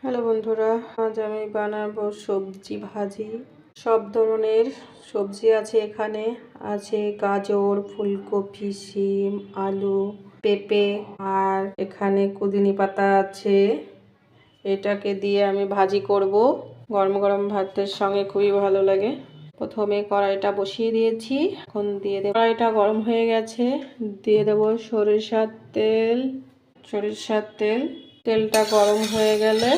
Hello বন্ধুরা, আজ আমি বানাবো সবজি ভাজি। সব ধরনের সবজি আছে এখানে। আছে গাজর, ফুলকপি, শিম, আলু, পেঁপে, আর এখানে কুদিনি পাতা আছে। এটাকে দিয়ে আমি ভাজি করব। গরম গরম ভাতের সঙ্গে খুবই ভালো লাগে। প্রথমে কড়াইটা বসিয়ে দিয়েছি, এখন দিয়ে দেব। কড়াইটা গরম হয়ে গেছে, দিয়ে দেব সরিষার তেল। তেলটা গরম হয়ে গেলে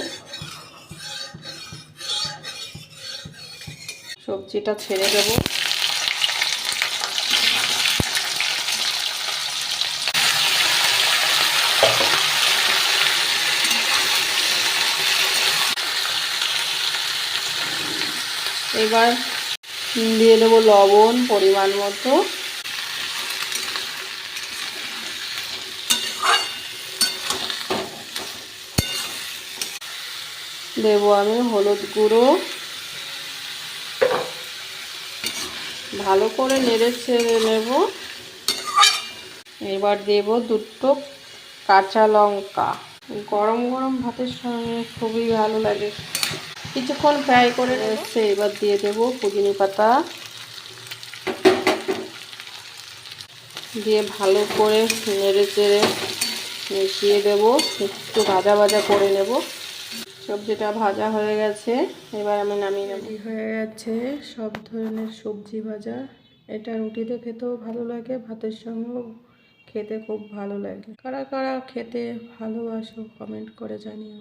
সবজিটা ছেড়ে দেব। এবার দিয়ে দেব লবণ পরিমাণ মতো, দেব আমি হলুদ গুঁড়ো। ভালো করে নেড়ে চেড়ে নেব। এবার দেব দুটো কাঁচা লঙ্কা। গরম গরম ভাতের সঙ্গে খুবই ভালো লাগে। কিছুক্ষণ ফ্রাই করে এসছে, এবার দিয়ে দেব পুদিনা পাতা, দিয়ে ভালো করে নেড়ে চেড়ে মিশিয়ে দেব। একটু ভাজা ভাজা করে নেব। সবজিটা ভাজা হয়ে গেছে, এবার আমি নামিয়ে নেব। হয়ে গেছে সব ধরনের সবজি ভাজা। এটা রুটিতে খেতেও ভালো লাগে, ভাতের সঙ্গেও খেতে খুব ভালো লাগে। কারা কারা খেতে ভালোবাসো কমেন্ট করে জানিও।